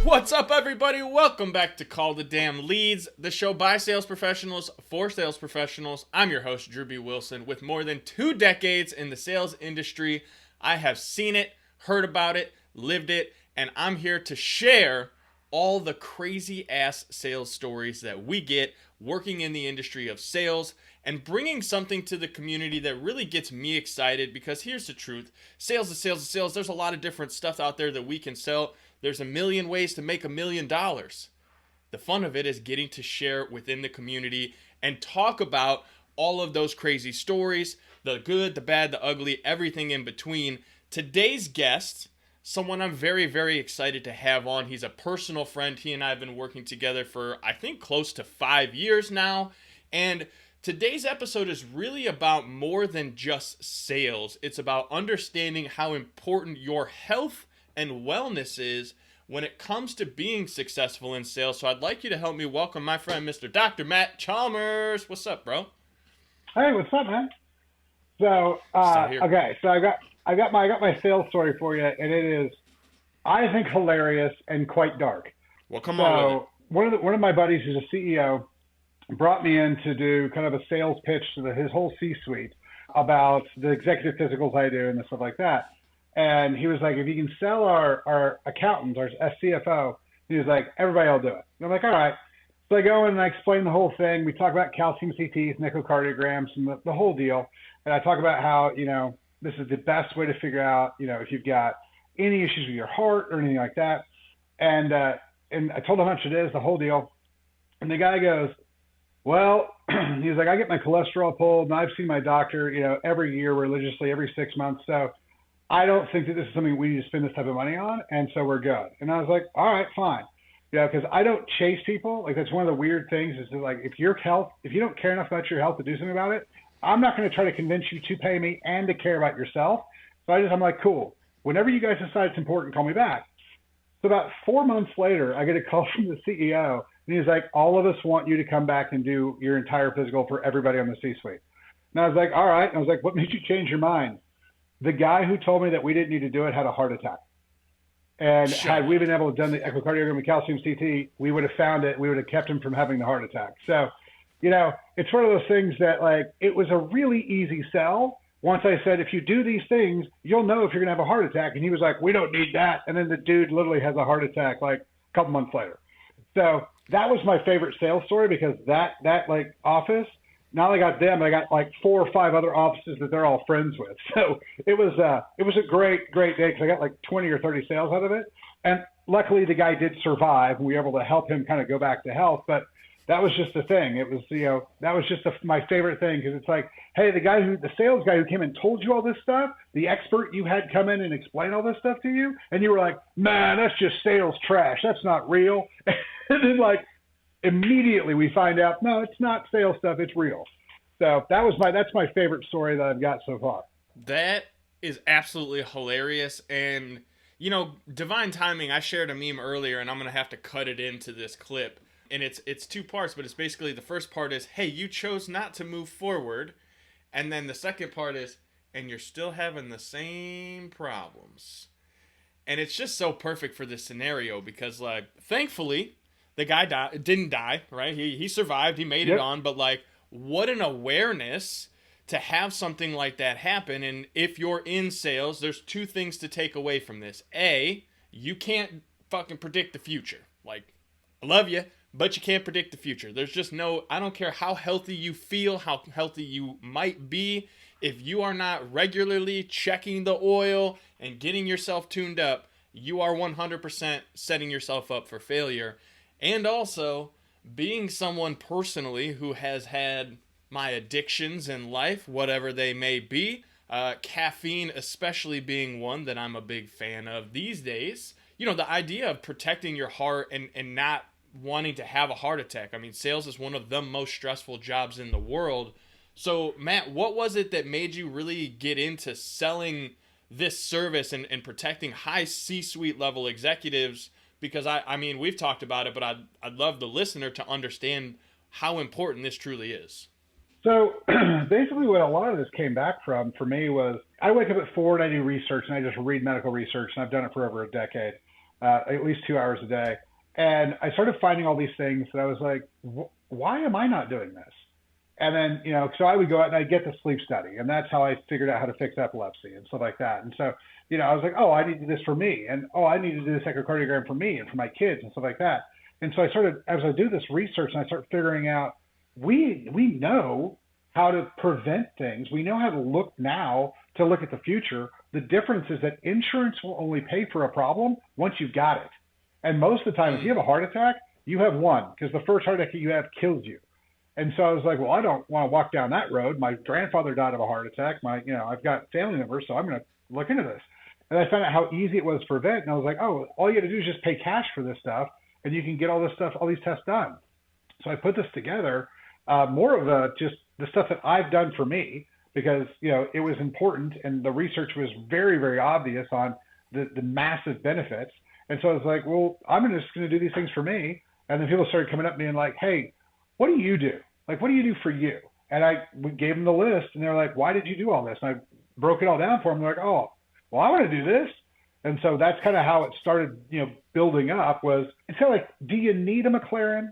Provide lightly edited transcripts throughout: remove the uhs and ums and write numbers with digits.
What's up, everybody? Welcome back to Call the Damn Leads, the show by sales professionals for sales professionals. I'm your host, Drew B. Wilson. With more than 2 decades in the sales industry, I have seen it, heard about it, lived it, and I'm here to share all the crazy ass sales stories that we get working in the industry of sales and bringing something to the community that really gets me excited, because here's the truth. Sales is sales is sales. There's a lot of different stuff out there that we can sell. There's a million ways to make $1 million. The fun of it is getting to share within the community and talk about all of those crazy stories, the good, the bad, the ugly, everything in between. Today's guest, someone I'm very, very excited to have on. He's a personal friend. He and I have been working together for, I think, close to 5 years now. And today's episode is really about more than just sales. It's about understanding how important your health and wellness is when it comes to being successful in sales. So I'd like you to help me welcome my friend, Mr. Dr. Matt Chalmers. What's up, bro? Hey, what's up, man? So, okay, so I got my sales story for you, and it is, I think, hilarious and quite dark. Well, come on with it. One of my buddies who's a CEO brought me in to do kind of a sales pitch to his whole C-suite about the executive physicals I do and the stuff like that. And he was like, if you can sell our accountant, our CFO, he was like, everybody will do it. And I'm like, all right. So I go in and I explain the whole thing. We talk about calcium CTs, echocardiograms, and the whole deal. And I talk about how, this is the best way to figure out, if you've got any issues with your heart or anything like that. And I told him how much it is, the whole deal. And the guy goes, well, he's like, I get my cholesterol pulled, and I've seen my doctor, every year religiously, every 6 months. So I don't think that this is something we need to spend this type of money on, and so we're good. And I was like, all right, fine. Because I don't chase people. Like, that's one of the weird things is that, like, if you don't care enough about your health to do something about it, I'm not going to try to convince you to pay me and to care about yourself. So I'm like, cool. Whenever you guys decide it's important, call me back. So about 4 months later, I get a call from the CEO, and he's like, all of us want you to come back and do your entire physical for everybody on the C-suite. And I was like, all right. And I was like, what made you change your mind? The guy who told me that we didn't need to do it had a heart attack. And had we been able to done the echocardiogram and calcium CT, we would have found it. We would have kept him from having the heart attack. So, it's one of those things that, like, it was a really easy sell. Once I said, if you do these things, you'll know if you're going to have a heart attack. And he was like, we don't need that. And then the dude literally has a heart attack like a couple months later. So that was my favorite sales story, because that like office, not only got them, but I got like 4 or 5 other offices that they're all friends with. So it was a great day, because I got like 20 or 30 sales out of it. And luckily the guy did survive, and we were able to help him kind of go back to health. But that was just the thing. It was, that was just my favorite thing, because it's like, hey, the sales guy who came and told you all this stuff, the expert you had come in and explain all this stuff to you, and you were like, man, that's just sales trash. That's not real. And then, like, immediately we find out, no, it's not sales stuff, it's real. So that's my favorite story that I've got so far. That is absolutely hilarious. And, divine timing, I shared a meme earlier, and I'm going to have to cut it into this clip. And it's 2 parts, but it's basically, the first part is, hey, you chose not to move forward. And then the second part is, and you're still having the same problems. And it's just so perfect for this scenario, because, like, thankfully, the guy didn't die, right? He survived. He made it on. But, like, what an awareness to have something like that happen. And if you're in sales, there's 2 things to take away from this. A, you can't fucking predict the future. Like, I love you, but you can't predict the future. There's just I don't care how healthy you feel, how healthy you might be. If you are not regularly checking the oil and getting yourself tuned up, you are 100% setting yourself up for failure. And also, being someone personally who has had my addictions in life, whatever they may be, caffeine especially being one that I'm a big fan of these days. The idea of protecting your heart and not wanting to have a heart attack. I mean, sales is one of the most stressful jobs in the world. So, Matt, what was it that made you really get into selling this service and protecting high C-suite level executives? Because I mean, we've talked about it, but I'd love the listener to understand how important this truly is. So basically what a lot of this came back from for me was I wake up at 4 and I do research and I just read medical research, and I've done it for over a decade, at least 2 hours a day. And I started finding all these things that I was like, why am I not doing this? And then, so I would go out and I'd get the sleep study, and that's how I figured out how to fix epilepsy and stuff like that. And so, I was like, oh, I need to do this for me. And, oh, I need to do this echocardiogram for me and for my kids and stuff like that. And so I started, as I do this research and I start figuring out, we know how to prevent things. We know how to look now to look at the future. The difference is that insurance will only pay for a problem once you've got it. And most of the time, if you have a heart attack, you have one, because the first heart attack you have kills you. And so I was like, well, I don't want to walk down that road. My grandfather died of a heart attack. I've got family members, so I'm going to look into this. And I found out how easy it was to prevent. And I was like, oh, all you got to do is just pay cash for this stuff, and you can get all this stuff, all these tests done. So I put this together, more of just the stuff that I've done for me, because, it was important, and the research was very, very obvious on the massive benefits. And so I was like, well, I'm just going to do these things for me. And then people started coming up to me and like, hey, what do you do? Like, what do you do for you? And we gave them the list, and they're like, why did you do all this? And I broke it all down for them. They're like, oh, well, I want to do this. And so that's kind of how it started, building up. Was it's kind of like, do you need a McLaren?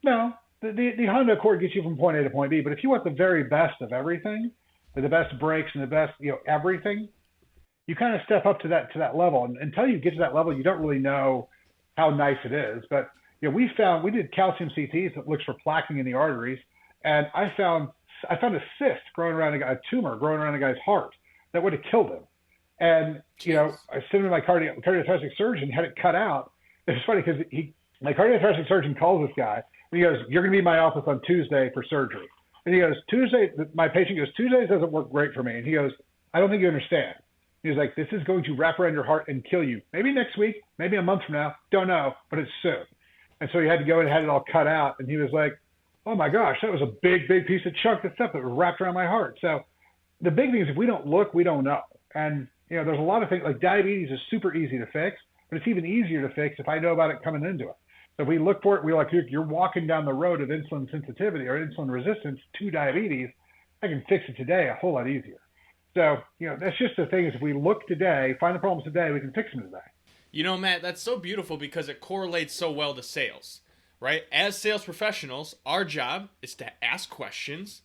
No. The Honda Accord gets you from point A to point B. But if you want the very best of everything, the best brakes and the best, everything, you kind of step up to that level. And until you get to that level, you don't really know how nice it is. But we did calcium CTs that looks for plaquing in the arteries, and I found a cyst growing around a tumor growing around a guy's heart that would have killed him. And I sent him to my cardiothoracic surgeon, had it cut out. It's funny because my cardiothoracic surgeon calls this guy and he goes, "You're going to be in my office on Tuesday for surgery." And he goes, my patient goes, "Tuesdays doesn't work great for me." And he goes, "I don't think you understand." He was like, "This is going to wrap around your heart and kill you. Maybe next week, maybe a month from now, don't know, but it's soon." And so he had to go and had it all cut out. And he was like, "Oh my gosh, that was a big, big piece of chunk of stuff that was wrapped around my heart." So the big thing is, if we don't look, we don't know. And, there's a lot of things like diabetes is super easy to fix, but it's even easier to fix if I know about it coming into it. So if we look for it, we're like, you're walking down the road of insulin sensitivity or insulin resistance to diabetes, I can fix it today a whole lot easier. So, that's just the thing is, if we look today, find the problems today, we can fix them today. Matt, that's so beautiful because it correlates so well to sales, right? As sales professionals, our job is to ask questions,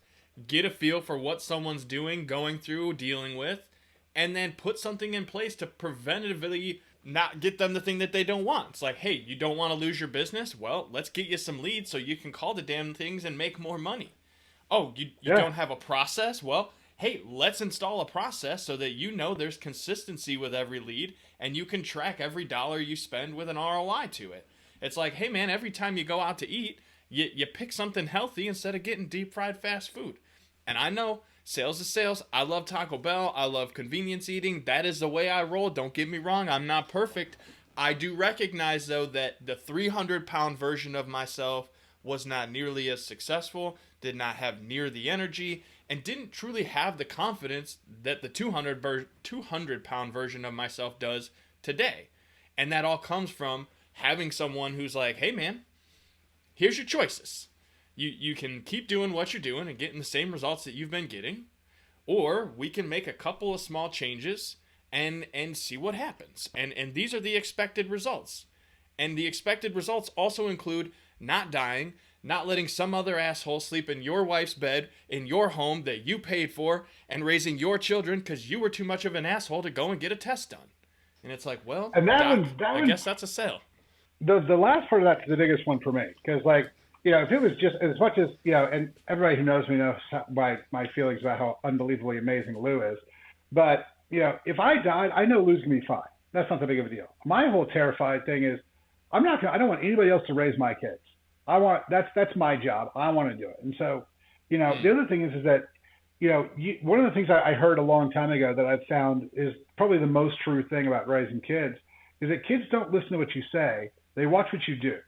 get a feel for what someone's doing, going through, dealing with, and then put something in place to preventatively not get them the thing that they don't want. It's like, hey, you don't want to lose your business? Well, let's get you some leads so you can call the damn things and make more money. Oh, you don't have a process? Well, hey, let's install a process so that there's consistency with every lead and you can track every dollar you spend with an ROI to it. It's like, hey man, every time you go out to eat, you pick something healthy instead of getting deep fried fast food. And I know sales is sales. I love Taco Bell. I love convenience eating. That is the way I roll. Don't get me wrong. I'm not perfect. I do recognize though that the 300-pound version of myself was not nearly as successful, did not have near the energy, and didn't truly have the confidence that the 200-pound version of myself does today. And that all comes from having someone who's like, hey man, here's your choices. You can keep doing what you're doing and getting the same results that you've been getting, or we can make a couple of small changes and see what happens. And these are the expected results. And the expected results also include not dying, not letting some other asshole sleep in your wife's bed in your home that you paid for, and raising your children because you were too much of an asshole to go and get a test done. And it's like, well, and I guess that's a sale. The last part of that's the biggest one for me, because if it was just as much as, and everybody who knows me knows my feelings about how unbelievably amazing Lou is. But, if I died, I know Lou's going to be fine. That's not that big of a deal. My whole terrified thing is I don't want anybody else to raise my kids. That's my job. I want to do it. And so, the other thing is that, one of the things I heard a long time ago that I've found is probably the most true thing about raising kids is that kids don't listen to what you say. They watch what you do.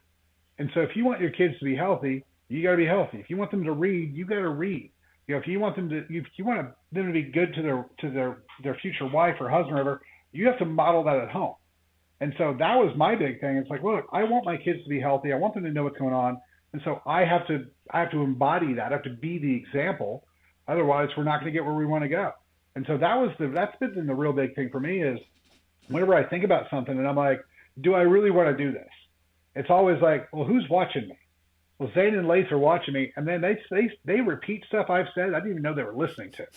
And so if you want your kids to be healthy, you got to be healthy. If you want them to read, you got to read. If you want them to be good to their future wife or husband or whatever, you have to model that at home. And so that was my big thing. It's like, look, I want my kids to be healthy. I want them to know what's going on. And so I have to embody that. I have to be the example. Otherwise, we're not going to get where we want to go. And so that's been the real big thing for me is whenever I think about something and I'm like, do I really want to do this? It's always like, well, who's watching me? Well, Zane and Lace are watching me, and then they repeat stuff I've said I didn't even know they were listening to.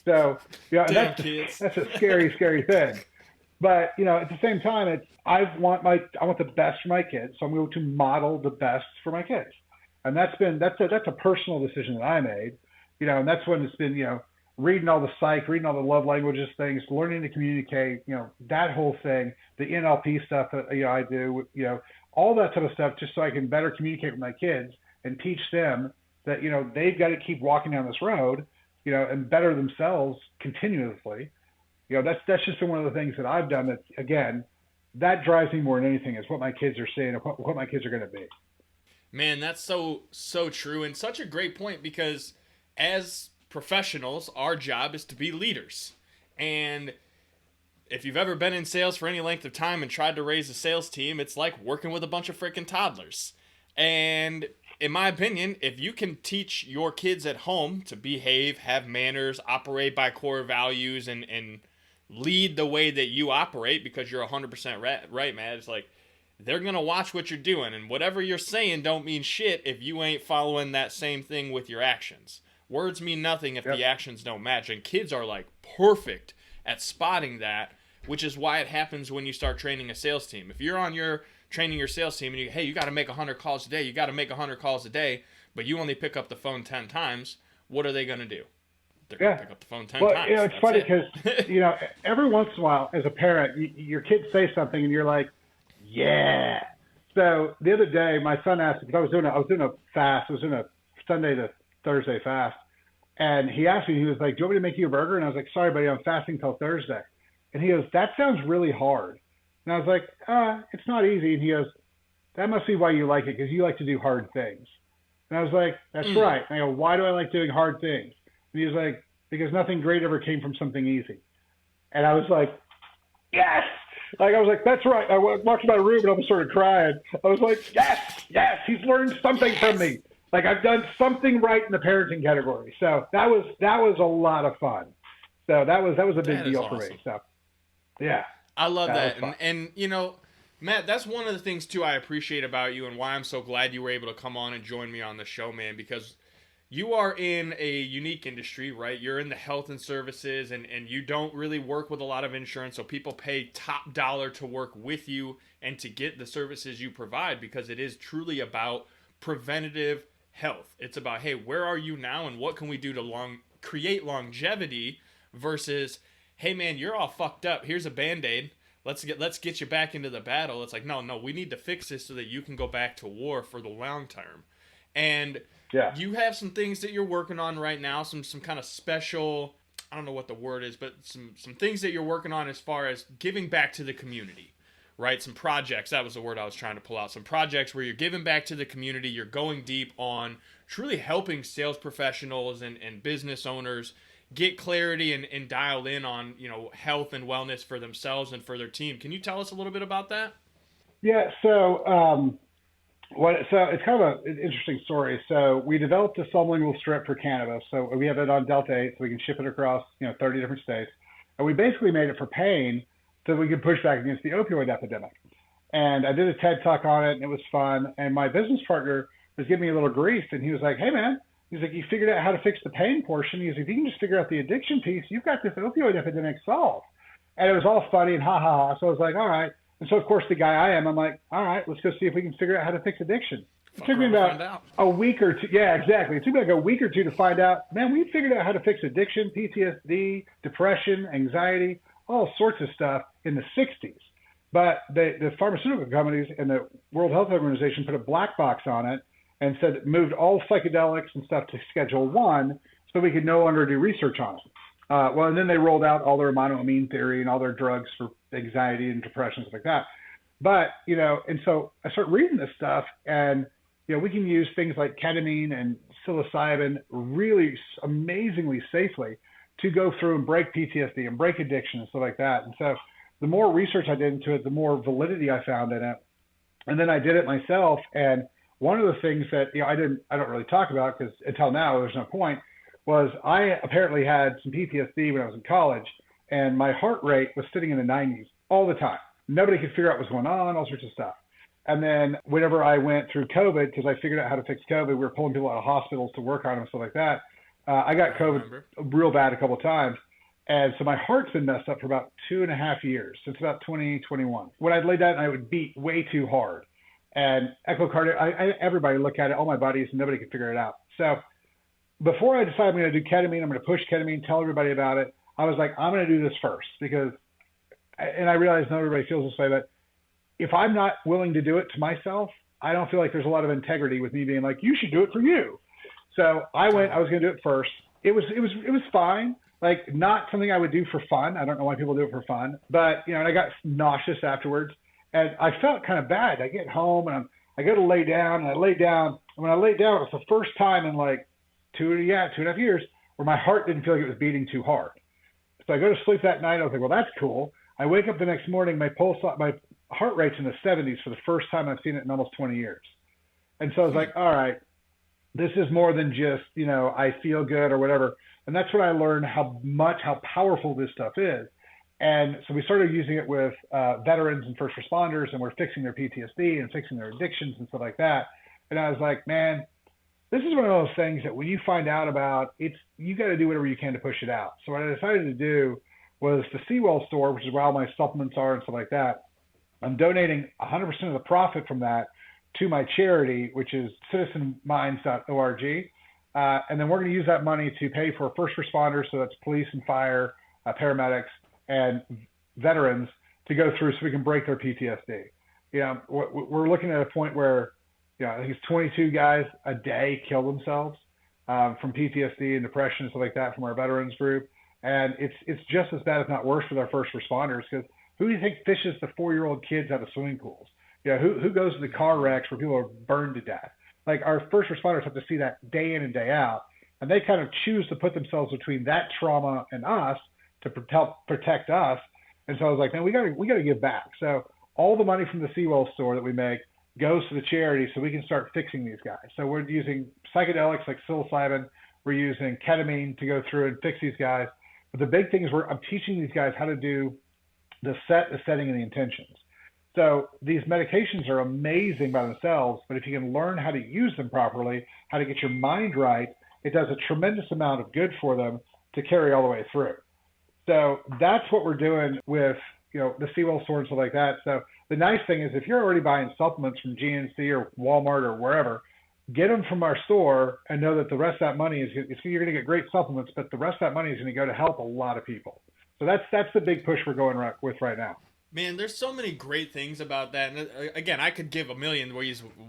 So, that's a scary, scary thing. But, at the same time, I want the best for my kids, so I'm going to model the best for my kids. And that's a personal decision that I made, and that's when it's been, reading all the psych, reading all the love languages things, learning to communicate, that whole thing, the NLP stuff that, I do, all that type of stuff, just so I can better communicate with my kids and teach them that, they've got to keep walking down this road, and better themselves continuously. That's just been one of the things that I've done that, again, that drives me more than anything is what my kids are seeing and what my kids are going to be. Man, that's so true, and such a great point, because as professionals, our job is to be leaders. And if you've ever been in sales for any length of time and tried to raise a sales team, it's like working with a bunch of freaking toddlers. And in my opinion, if you can teach your kids at home to behave, have manners, operate by core values, and lead the way that you operate, because you're 100% right, Matt, it's like they're going to watch what you're doing, and whatever you're saying don't mean shit if you ain't following that same thing with your actions. Words mean nothing if the actions don't match, and kids are like perfect at spotting that, which is why it happens when you start training a sales team. If you're on your training your sales team and you got to make 100 calls a day, you got to make 100 calls a day, but you only pick up the phone 10 times, what are they going to do? They're going to pick up the phone 10 times. It's funny because, every once in a while as a parent, your kids say something and you're like, yeah. So the other day, my son asked, because I was doing a fast, I was doing a Sunday to Thursday fast. And he asked me, he was like, do you want me to make you a burger? And I was like, sorry, buddy, I'm fasting till Thursday. And he goes, that sounds really hard. And I was like, it's not easy. And he goes, that must be why you like it, because you like to do hard things. And I was like, that's right. And I go, why do I like doing hard things? And he was like, because nothing great ever came from something easy. And I was like, yes. I was like, that's right. I walked in my room and I started crying. I was like, yes, he's learned something from me. Like, I've done something right in the parenting category. So that was a lot of fun. So that was a big deal for me. So, yeah. I love that. And Matt, that's one of the things, too, I appreciate about you and why I'm so glad you were able to come on and join me on the show, man, because you are in a unique industry, right? You're in the health and services, and you don't really work with a lot of insurance, so people pay top dollar to work with you and to get the services you provide, because it is truly about preventative health. It's about, hey, where are you now and what can we do to create longevity versus, hey, man, you're all fucked up. Here's a Band-Aid. Let's get you back into the battle. It's like, no, we need to fix this so that you can go back to war for the long term. And you have some things that you're working on right now, some kind of special, I don't know what the word is, but some things that you're working on as far as giving back to the community, right? Some projects, that was the word I was trying to pull out. Some projects where you're giving back to the community, you're going deep on truly helping sales professionals and business owners get clarity and dial in on, health and wellness for themselves and for their team. Can you tell us a little bit about that? Yeah, so it's kind of an interesting story. So we developed a sublingual strip for cannabis. So we have it on Delta 8, so we can ship it across, 30 different states. And we basically made it for pain so we could push back against the opioid epidemic. And I did a TED Talk on it, and it was fun. And my business partner was giving me a little grief, and he was like, hey, man, he's like, you figured out how to fix the pain portion. He's like, if you can just figure out the addiction piece, you've got this opioid epidemic solved. And it was all funny and ha, ha, ha. So I was like, all right. And so, of course, the guy I'm like, all right, let's go see if we can figure out how to fix addiction. It took me about a week or two. Yeah, exactly. It took me like a week or two to find out, man, we figured out how to fix addiction, PTSD, depression, anxiety, all sorts of stuff in the 60s. But the pharmaceutical companies and the World Health Organization put a black box on it and said it moved all psychedelics and stuff to Schedule 1 so we could no longer do research on it. And then they rolled out all their monoamine theory and all their drugs for anxiety and depression, stuff like that. But, and so I start reading this stuff and, we can use things like ketamine and psilocybin really amazingly safely to go through and break PTSD and break addiction and stuff like that. And so the more research I did into it, the more validity I found in it. And then I did it myself. And one of the things that I don't really talk about because until now there's no point, was I apparently had some PTSD when I was in college, and my heart rate was sitting in the 90s all the time. Nobody could figure out what was going on, all sorts of stuff. And then whenever I went through COVID, because I figured out how to fix COVID, we were pulling people out of hospitals to work on them and stuff like that. I got COVID real bad a couple of times. And so my heart's been messed up for about 2.5 years, since about 2021. When I'd lay down, I would beat way too hard. And echocardiogram, everybody look at it, all my buddies, and nobody could figure it out. So before I decided I'm going to do ketamine, I'm going to push ketamine, tell everybody about it, I was like, I'm going to do this first because, and I realize not everybody feels this way, but if I'm not willing to do it to myself, I don't feel like there's a lot of integrity with me being like, you should do it for you. So I was going to do it first. It was fine. Like, not something I would do for fun. I don't know why people do it for fun, but and I got nauseous afterwards, and I felt kind of bad. I get home and I go to lay down, and I lay down. And when I laid down, it was the first time in like 2.5 years where my heart didn't feel like it was beating too hard. So I go to sleep that night. I was like, well, that's cool. I wake up the next morning, my heart rate's in the 70s for the first time I've seen it in almost 20 years. And so I was like, all right, this is more than just, I feel good or whatever. And that's when I learned how powerful this stuff is. And so we started using it with veterans and first responders, and we're fixing their PTSD and fixing their addictions and stuff like that. And I was like, man, this is one of those things that when you find out about, you got to do whatever you can to push it out. So what I decided to do was the Seawell store, which is where all my supplements are and stuff like that. I'm donating 100% of the profit from that to my charity, which is citizenminds.org. And then we're going to use that money to pay for first responders, so that's police and fire, paramedics, and veterans, to go through so we can break their PTSD. We're looking at a point where, I think it's 22 guys a day kill themselves from PTSD and depression and stuff like that from our veterans group. And it's just as bad, if not worse, with our first responders, because who do you think fishes the 4-year-old kids out of swimming pools? Who goes to the car wrecks where people are burned to death? Like, our first responders have to see that day in and day out, and they kind of choose to put themselves between that trauma and us to help protect us. And so I was like, man, we got to give back. So all the money from the Seawell store that we make goes to the charity so we can start fixing these guys. So we're using psychedelics like psilocybin. We're using ketamine to go through and fix these guys. But the big thing is I'm teaching these guys how to do the setting, and the intentions. So these medications are amazing by themselves, but if you can learn how to use them properly, how to get your mind right, it does a tremendous amount of good for them to carry all the way through. So that's what we're doing with, the Seawell store and stuff like that. So the nice thing is, if you're already buying supplements from GNC or Walmart or wherever, get them from our store and know that the rest of that money you're going to get great supplements, but the rest of that money is going to go to help a lot of people. So that's the big push we're going with right now. Man, there's so many great things about that. And again, I could give a million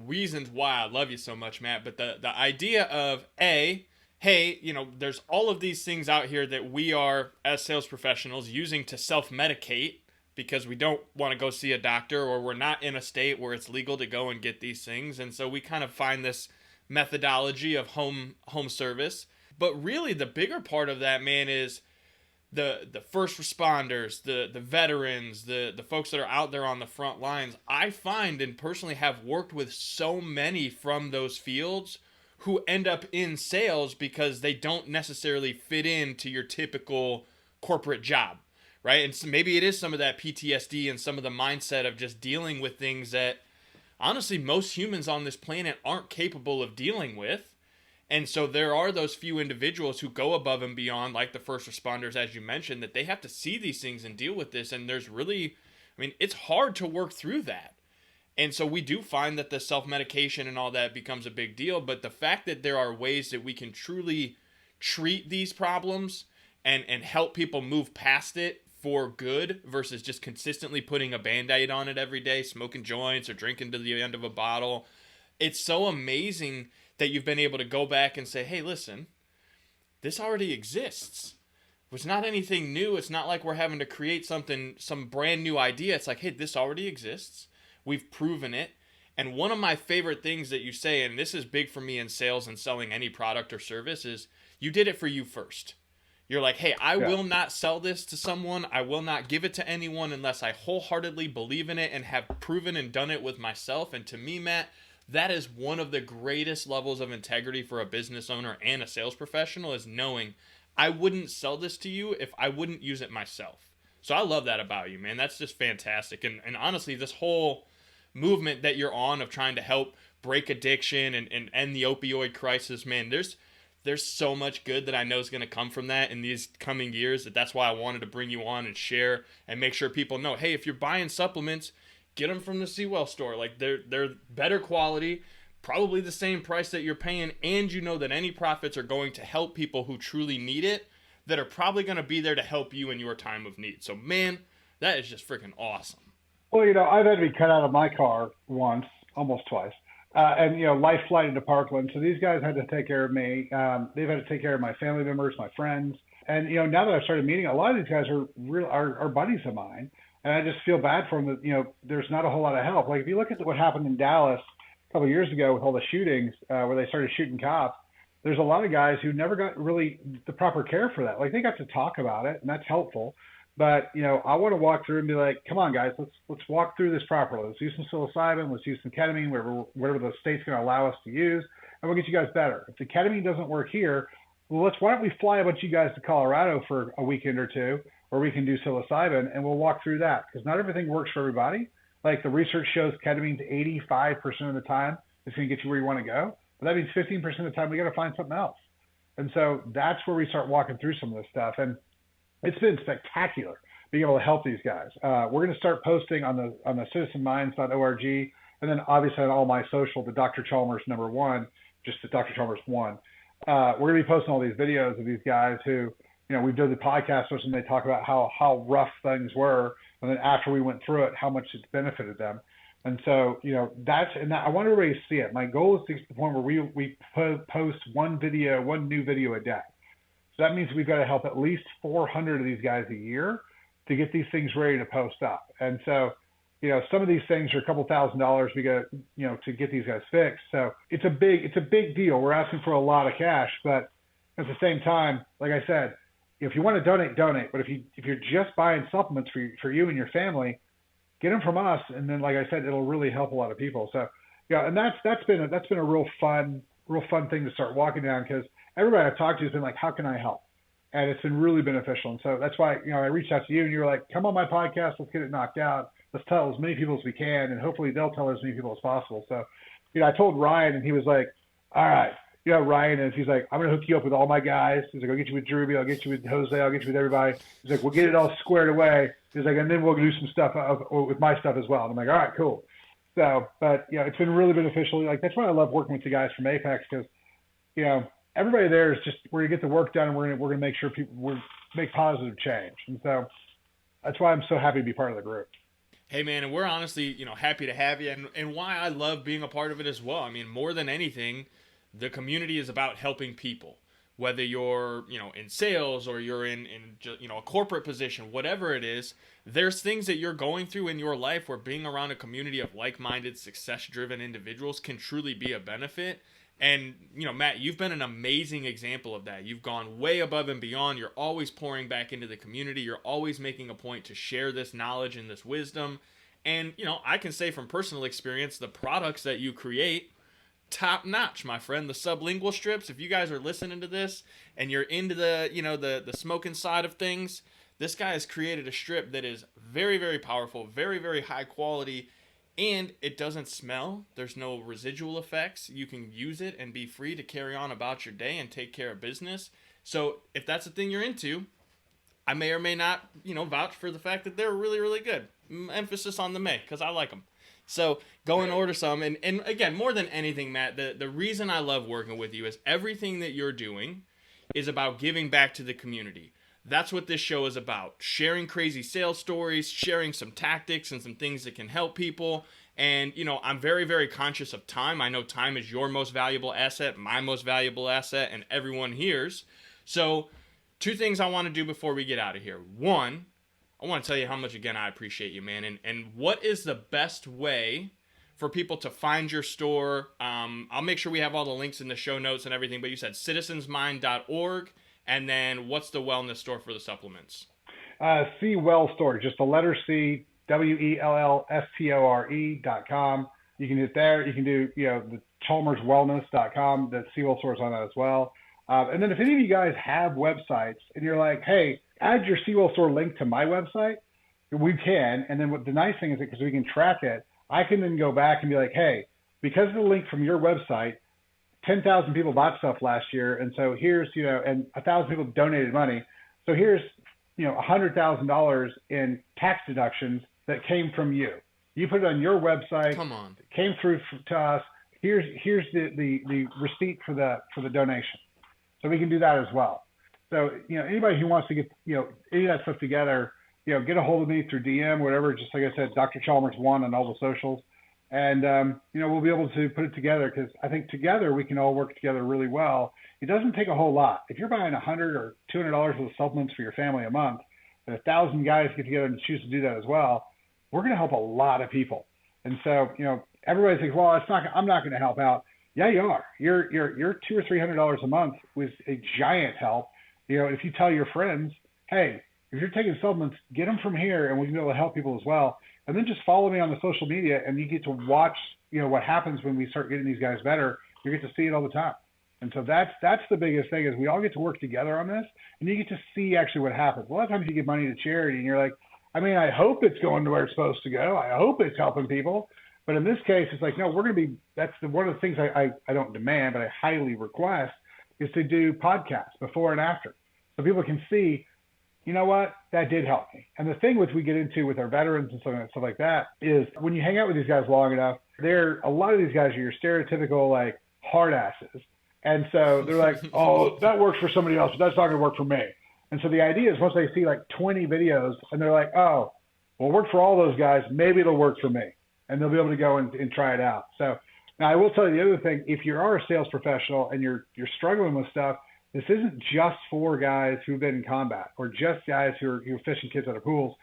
reasons why I love you so much, Matt. But the idea of, hey, there's all of these things out here that we are, as sales professionals, using to self-medicate because we don't want to go see a doctor, or we're not in a state where it's legal to go and get these things. And so we kind of find this methodology of home service. But really, the bigger part of that, man, is the first responders, the veterans, the folks that are out there on the front lines. I find, and personally have worked with so many from those fields, who end up in sales because they don't necessarily fit into your typical corporate job, right? And so maybe it is some of that PTSD and some of the mindset of just dealing with things that honestly most humans on this planet aren't capable of dealing with. And so there are those few individuals who go above and beyond, like the first responders, as you mentioned, that they have to see these things and deal with this. And there's really, it's hard to work through that. And so we do find that the self-medication and all that becomes a big deal. But the fact that there are ways that we can truly treat these problems and help people move past it for good versus just consistently putting a Band-Aid on it every day, smoking joints or drinking to the end of a bottle. It's so amazing that you've been able to go back and say, hey, listen, this already exists. It's not anything new. It's not like we're having to create some brand new idea. It's like, hey, this already exists. We've proven it. And one of my favorite things that you say, and this is big for me in sales and selling any product or service, is you did it for you first. You're like, hey, I will not sell this to someone. I will not give it to anyone unless I wholeheartedly believe in it and have proven and done it with myself. And to me, Matt, that is one of the greatest levels of integrity for a business owner and a sales professional, is knowing I wouldn't sell this to you if I wouldn't use it myself. So I love that about you, man. That's just fantastic. And honestly, this whole movement that you're on of trying to help break addiction and end the opioid crisis, man, there's so much good that I know is going to come from that in these coming years. That's why I wanted to bring you on and share and make sure people know, hey, if you're buying supplements, get them from the Sewell store. Like they're better quality, probably the same price that you're paying, and you know that any profits are going to help people who truly need it, that are probably going to be there to help you in your time of need. So man, that is just freaking awesome. Well, I've had to be cut out of my car once, almost twice. And, life flight into Parkland. So these guys had to take care of me. They've had to take care of my family members, my friends. And, now that I've started meeting, a lot of these guys are buddies of mine. And I just feel bad for them that, there's not a whole lot of help. Like if you look at what happened in Dallas a couple of years ago with all the shootings where they started shooting cops, there's a lot of guys who never got really the proper care for that. Like they got to talk about it, and that's helpful. But, I want to walk through and be like, come on, guys, let's walk through this properly. Let's use some psilocybin. Let's use some ketamine, whatever the state's going to allow us to use, and we'll get you guys better. If the ketamine doesn't work here, well, why don't we fly a bunch of you guys to Colorado for a weekend or two, where we can do psilocybin, and we'll walk through that. Because not everything works for everybody. Like the research shows ketamine 85% of the time is going to get you where you want to go. But that means 15% of the time we got to find something else. And so that's where we start walking through some of this stuff. And it's been spectacular being able to help these guys. We're going to start posting on the citizenminds.org, and then obviously on all my social, the Dr. Chalmers #1, just the Dr. Chalmers 1. We're going to be posting all these videos of these guys who, we've done the podcast with them. They talk about how rough things were, and then after we went through it, how much it's benefited them. And so, I want everybody to see it. My goal is to get to the point where we post one new video a day. So that means we've got to help at least 400 of these guys a year to get these things ready to post up. And so, some of these things are a couple $1,000s we got, to get these guys fixed. So it's a big deal. We're asking for a lot of cash, but at the same time, like I said, if you want to donate. But if you're just buying supplements for you and your family, get them from us. And then, like I said, it'll really help a lot of people. So, and that's been a real fun thing to start walking down, because everybody I've talked to has been like, how can I help? And it's been really beneficial. And so that's why, I reached out to you and you were like, come on my podcast, let's get it knocked out. Let's tell as many people as we can. And hopefully they'll tell as many people as possible. So, I told Ryan, and he was like, all right, Ryan is, he's like, I'm going to hook you up with all my guys. He's like, I'll get you with Drewby. I'll get you with Jose. I'll get you with everybody. He's like, we'll get it all squared away. He's like, and then we'll do some stuff with my stuff as well. And I'm like, all right, cool. So, but, it's been really beneficial. Like, that's why I love working with the guys from Apex, because, everybody there is just, we're going to get the work done, and we're going to make sure we make positive change. And so that's why I'm so happy to be part of the group. Hey man, and we're honestly, happy to have you, and why I love being a part of it as well. I mean, more than anything, the community is about helping people. Whether you're, in sales or you're in a corporate position, whatever it is, there's things that you're going through in your life where being around a community of like-minded, success-driven individuals can truly be a benefit. And, Matt, you've been an amazing example of that. You've gone way above and beyond. You're always pouring back into the community. You're always making a point to share this knowledge and this wisdom. And, I can say from personal experience, the products that you create, top notch, my friend. The sublingual strips, if you guys are listening to this and you're into the smoking side of things, this guy has created a strip that is very, very powerful, very, very high quality, and it doesn't smell. There's no residual effects. You can use it and be free to carry on about your day and take care of business. So if that's the thing you're into, I may or may not, vouch for the fact that they're really, really good. Emphasis on the may, because I like them. So go and order some. And again, more than anything, Matt, the reason I love working with you is everything that you're doing is about giving back to the community. That's what this show is about. Sharing crazy sales stories, sharing some tactics and some things that can help people. And, I'm very, very conscious of time. I know time is your most valuable asset, my most valuable asset, and everyone here's. So 2 things I want to do before we get out of here. 1, I want to tell you how much, again, I appreciate you, man. And what is the best way for people to find your store? I'll make sure we have all the links in the show notes and everything, but you said citizensmind.org. And then what's the wellness store for the supplements? C Well Store, just the letter C, WELLSTORE.com. You can hit there. You can do, the chalmerswellness.com. That Seawell Store's on that as well. And then if any of you guys have websites and you're like, hey, add your Seawell Store link to my website, we can. And then what the nice thing is, because we can track it, I can then go back and be like, hey, because of the link from your website, 10,000 people bought stuff last year. And so here's, and 1,000 people donated money. So here's, $100,000 in tax deductions that came from you. You put it on your website. Come on. It came through to us. Here's the receipt for the donation. So we can do that as well. So, anybody who wants to get, any of that stuff together, get a hold of me through DM, whatever. Just like I said, Dr. Chalmers 1 on all the socials. And, we'll be able to put it together, because I think together we can all work together really well. It doesn't take a whole lot. If you're buying $100 or $200 worth of supplements for your family a month, and 1,000 guys get together and choose to do that as well, we're going to help a lot of people. And so, everybody thinks, well, I'm not going to help out. Yeah, you are. Your $200 or $300 a month was a giant help. If you tell your friends, hey, if you're taking supplements, get them from here, and we can be able to help people as well. And then just follow me on the social media, and you get to watch, what happens when we start getting these guys better. You get to see it all the time. And so that's the biggest thing, is we all get to work together on this, and you get to see actually what happens. A lot of times you give money to charity, and you're like, I hope it's going to where it's supposed to go. I hope it's helping people. But in this case, it's like, no, we're going to be, one of the things I don't demand, but I highly request, is to do podcasts before and after. So people can see, you know what, that did help me. And the thing we get into with our veterans and stuff like that is, when you hang out with these guys long enough, a lot of these guys are your stereotypical, like, hard asses. And so they're like, oh, that works for somebody else, but that's not going to work for me. And so the idea is, once they see like 20 videos and they're like, oh, well, it worked for all those guys, maybe it'll work for me. And they'll be able to go and try it out. So now I will tell you the other thing, if you are a sales professional and you're struggling with stuff, this isn't just for guys who've been in combat or just guys who are fishing kids out of pools.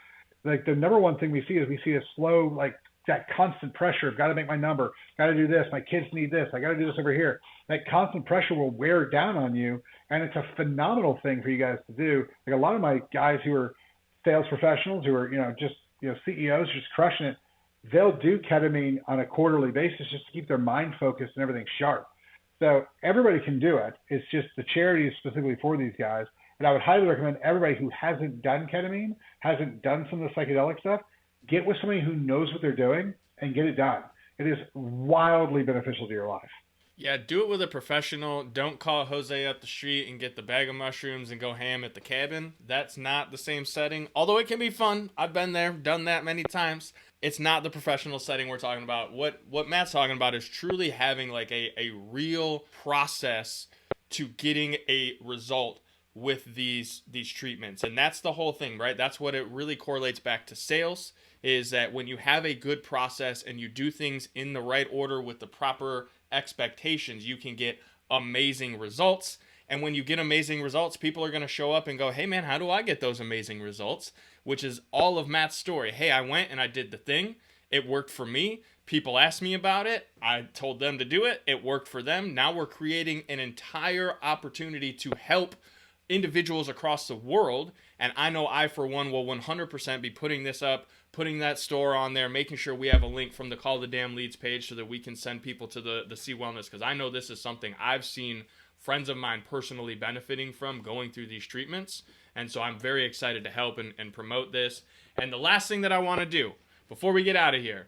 Like, the number one thing we see is a slow, like, that constant pressure of got to make my number, got to do this, my kids need this, I got to do this over here. That constant pressure will wear down on you, and it's a phenomenal thing for you guys to do. Like, a lot of my guys who are sales professionals, who are just CEOs, just crushing it, they'll do ketamine on a quarterly basis just to keep their mind focused and everything sharp. So everybody can do it. It's just the charity is specifically for these guys. And I would highly recommend everybody who hasn't done ketamine, hasn't done some of the psychedelic stuff, get with somebody who knows what they're doing and get it done. It is wildly beneficial to your life. Yeah, do it with a professional. Don't call Jose up the street and get the bag of mushrooms and go ham at the cabin. That's not the same setting. Although it can be fun. I've been there, done that many times. It's not the professional setting we're talking about. What Matt's talking about is truly having like a real process to getting a result with these treatments. And that's the whole thing, right? That's what it really correlates back to sales, is that when you have a good process and you do things in the right order with the proper expectations, you can get amazing results. And when you get amazing results, people are going to show up and go, hey man, how do I get those amazing results? Which is all of Matt's story. Hey, I went and I did the thing. It worked for me. People asked me about it. I told them to do it. It worked for them. Now we're creating an entire opportunity to help individuals across the world. And I know I, for one, will 100% be putting this up, putting that store on there, making sure we have a link from the Call the Damn Leads page so that we can send people to the Sea Wellness, because I know this is something I've seen friends of mine personally benefiting from going through these treatments. And so I'm very excited to help and promote this. And the last thing that I want to do before we get out of here,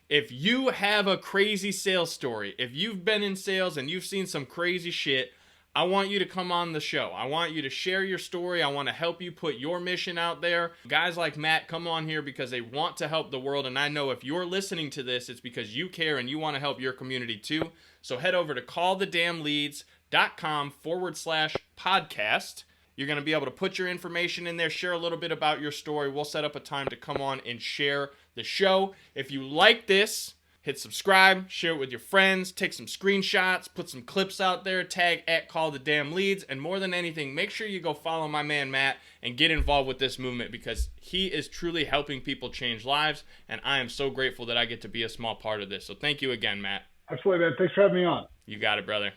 if you have a crazy sales story, if you've been in sales and you've seen some crazy shit, I want you to come on the show. I want you to share your story. I want to help you put your mission out there. Guys like Matt come on here because they want to help the world. And I know if you're listening to this, it's because you care and you want to help your community too. So head over to callthedamnleads.com/podcast. You're going to be able to put your information in there, share a little bit about your story. We'll set up a time to come on and share the show. If you like this, hit subscribe, share it with your friends, take some screenshots, put some clips out there, tag at Call the Damn Leads, and more than anything, make sure you go follow my man Matt and get involved with this movement, because he is truly helping people change lives, and I am so grateful that I get to be a small part of this. So thank you again, Matt. Absolutely, man. Thanks for having me on. You got it, brother.